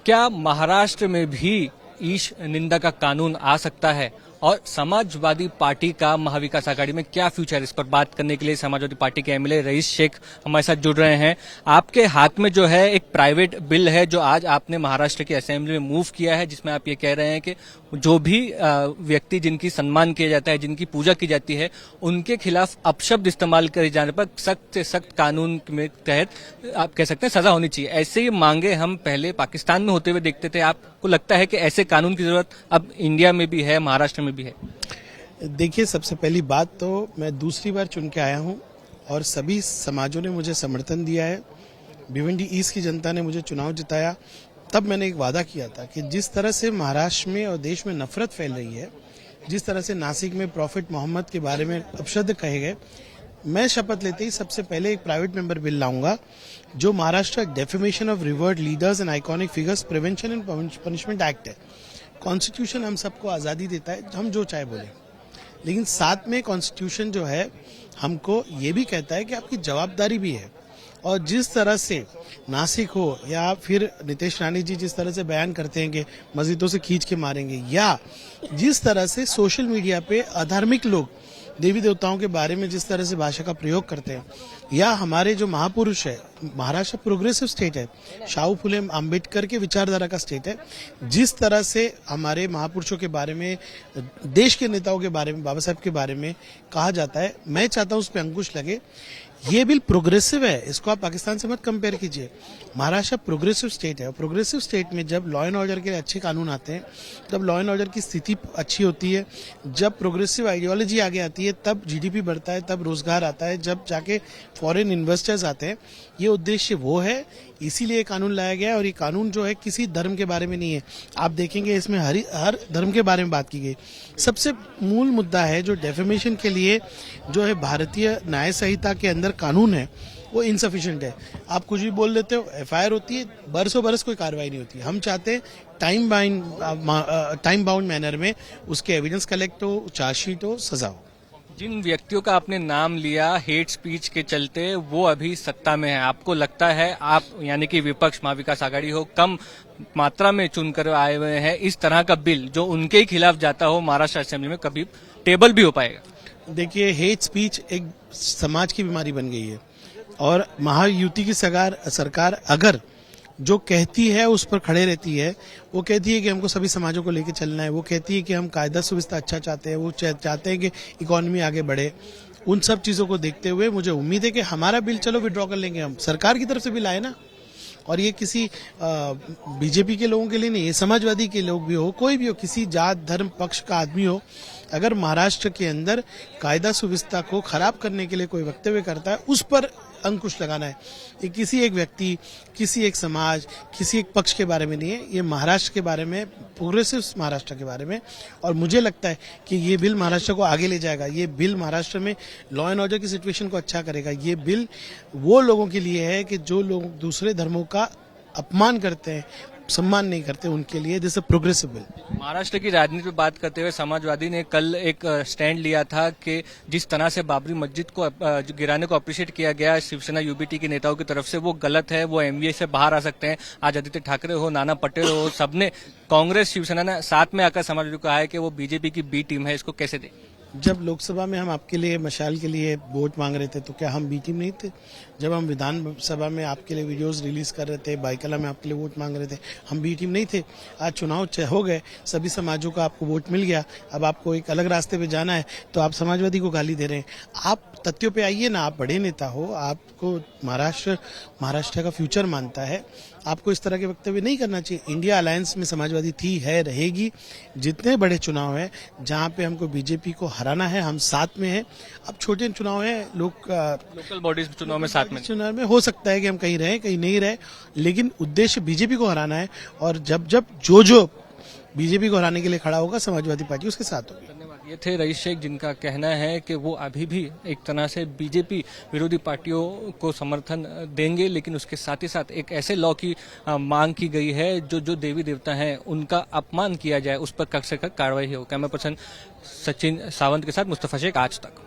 क्या महाराष्ट्र में भी ईश निंदा का कानून आ सकता है और समाजवादी पार्टी का महाविकास आघाड़ी में क्या फ्यूचर, इस पर बात करने के लिए समाजवादी पार्टी के एमएलए रईस शेख हमारे साथ जुड़ रहे हैं। आपके हाथ में जो है एक प्राइवेट बिल है जो आज आपने महाराष्ट्र की असेंबली में मूव किया है, जिसमें आप ये कह रहे हैं कि जो भी व्यक्ति जिनकी सम्मान किया जाता है, जिनकी पूजा की जाती है, उनके खिलाफ अपशब्द इस्तेमाल करे जाने पर सख्त से सख्त कानून में तहत आप कह सकते हैं सजा होनी चाहिए। ऐसे ही मांगे हम पहले पाकिस्तान में होते हुए देखते थे। आपको लगता है कि ऐसे कानून की जरूरत अब इंडिया में भी है, महाराष्ट्र में भी है? देखिए, सबसे पहली बात तो मैं दूसरी बार चुन के आया हूं और सभी समाजों ने मुझे समर्थन दिया है। भिवंडी ईस्ट की जनता ने मुझे चुनाव जिताया। तब मैंने एक वादा किया था कि जिस तरह से महाराष्ट्र में और देश में नफरत फैल रही है, जिस तरह से नासिक में प्रॉफिट मोहम्मद के बारे में अपशब्द कहे गए, मैं शपथ लेते ही सबसे पहले एक प्राइवेट मेंबर बिल लाऊंगा जो Maharashtra defamation of revered leaders and iconic figures prevention and punishment act है। कॉन्स्टिट्यूशन हम सबको आज़ादी देता है, हम जो चाहे बोले, लेकिन साथ में कॉन्स्टिट्यूशन जो है हमको ये भी कहता है कि आपकी जवाबदारी भी है। और जिस तरह से नासिक हो या फिर नितेश राणे जी जिस तरह से बयान करते हैं कि मस्जिदों से खींच के मारेंगे, या जिस तरह से सोशल मीडिया पे अधार्मिक लोग देवी देवताओं के बारे में जिस तरह से भाषा का प्रयोग करते हैं, या हमारे जो महापुरुष है, महाराष्ट्र प्रोग्रेसिव स्टेट है, शाहू फुले अंबेडकर के विचारधारा का स्टेट है, जिस तरह से हमारे महापुरुषों के बारे में, देश के नेताओं के बारे में, बाबा साहब के बारे में कहा जाता है, मैं चाहता हूं उस पर अंकुश लगे। ये बिल प्रोग्रेसिव है, इसको आप पाकिस्तान से मत कंपेयर कीजिए। महाराष्ट्र प्रोग्रेसिव स्टेट है। प्रोग्रेसिव स्टेट में जब लॉ एंड ऑर्डर के अच्छे कानून आते हैं, जब लॉ एंड ऑर्डर की स्थिति अच्छी होती है, जब प्रोग्रेसिव आइडियोलॉजी आगे आती है, तब जीडीपी बढ़ता है, तब रोजगार आता है, जब जाके फॉरेन इन्वेस्टर्स आते हैं। ये उद्देश्य वो है, इसीलिए कानून लाया गया है। और ये कानून जो है किसी धर्म के बारे में नहीं है। आप देखेंगे इसमें हर धर्म के बारे में बात की गई। सबसे मूल मुद्दा है जो डेफेमेशन के लिए जो है भारतीय न्याय संहिता के अंदर कानून है, वो इनसफिशिएंट है। आप कुछ भी बोल देते हो, एफआईआर होती है, बरसों बरस कोई कार्रवाई नहीं होती। हम चाहते हैं टाइम बाउंड मैनर में उसके एविडेंस कलेक्ट हो, चार्जशीट हो, सजा हो। जिन व्यक्तियों का आपने नाम लिया हेट स्पीच के चलते, वो अभी सत्ता में है। आपको लगता है आप यानी कि विपक्ष महाविकास आघाड़ी हो, कम मात्रा में चुनकर आए हुए हैं, इस तरह का बिल जो उनके ही खिलाफ जाता हो महाराष्ट्र असेंबली में कभी टेबल भी हो पाएगा? देखिए, हेट स्पीच एक समाज की बीमारी बन गई है और महायुति की सरकार अगर जो कहती है उस पर खड़े रहती है, वो कहती है कि हमको सभी समाजों को लेकर चलना है, वो कहती है कि हम कायदा सुव्यवस्था अच्छा चाहते हैं, वो चाहते हैं कि इकोनॉमी आगे बढ़े। उन सब चीजों को देखते हुए मुझे उम्मीद है कि हमारा बिल चलो विड्रॉ कर लेंगे, हम सरकार की तरफ से बिल आए ना। और ये किसी बीजेपी के लोगों के लिए नहीं, ये समाजवादी के लोग भी हो, कोई भी हो, किसी जात धर्म पक्ष का आदमी हो, अगर महाराष्ट्र के अंदर कायदा सुव्यवस्था को खराब करने के लिए कोई वक्तव्य करता है, उस पर अंकुश लगाना है। ये किसी एक व्यक्ति, किसी एक समाज, किसी एक पक्ष के बारे में नहीं है, ये महाराष्ट्र के बारे में, प्रोग्रेसिव महाराष्ट्र के बारे में। और मुझे लगता है कि ये बिल महाराष्ट्र को आगे ले जाएगा। ये बिल महाराष्ट्र में लॉ एंड ऑर्डर की सिचुएशन को अच्छा करेगा। ये बिल वो लोगों के लिए है कि जो लोग दूसरे धर्मों का अपमान करते हैं, सम्मान नहीं करते, उनके लिए this a progressive bill. Maharashtra की राजनीति पर बात करते हुए समाजवादी ने कल एक स्टैंड लिया था कि जिस तरह से बाबरी मस्जिद को गिराने को अप्रिशिएट किया गया शिवसेना यूबीटी के नेताओं की तरफ से, वो गलत है, वो एमवीए से बाहर आ सकते हैं। आज आदित्य ठाकरे हो, नाना पटेल हो, सबने, कांग्रेस शिवसेना ने साथ में आकर समाजवादी को कहा है कि वो बीजेपी की बी टीम है। इसको कैसे दें? जब लोकसभा में हम आपके लिए, मशाल के लिए वोट मांग रहे थे, तो क्या हम बी टीम नहीं थे? जब हम विधानसभा में आपके लिए वीडियोस रिलीज कर रहे थे, बाइकला में आपके लिए वोट मांग रहे थे, हम बी टीम नहीं थे? आज चुनाव हो गए, सभी समाजों का आपको वोट मिल गया, अब आपको एक अलग रास्ते पे जाना है, तो आप समाजवादी को गाली दे रहे हैं। आप तथ्यों पे आइए ना, आप बड़े नेता हो, आपको महाराष्ट्र का फ्यूचर मानता है, आपको इस तरह के वक्तव्य नहीं करना चाहिए। इंडिया अलायंस में समाजवादी थी, है, रहेगी। जितने बड़े चुनाव हैं जहां पे हमको बीजेपी को हराना है, हम साथ में हैं। अब छोटे चुनाव हैं, लोकल बॉडीज चुनाव में साथ में, चुनाव में हो सकता है कि हम कहीं रहे कहीं नहीं रहे, लेकिन उद्देश्य बीजेपी को हराना है। और जब जो बीजेपी को हराने के लिए खड़ा होगा, समाजवादी पार्टी उसके साथ होगी। ये थे रईस शेख, जिनका कहना है कि वो अभी भी एक तरह से बीजेपी विरोधी पार्टियों को समर्थन देंगे, लेकिन उसके साथ ही साथ एक ऐसे लॉ की मांग की गई है जो देवी देवता हैं उनका अपमान किया जाए, उस पर कड़े से कड़े कार्रवाई हो। कैमरा पर्सन सचिन सावंत के साथ मुस्तफा शेख, आज तक।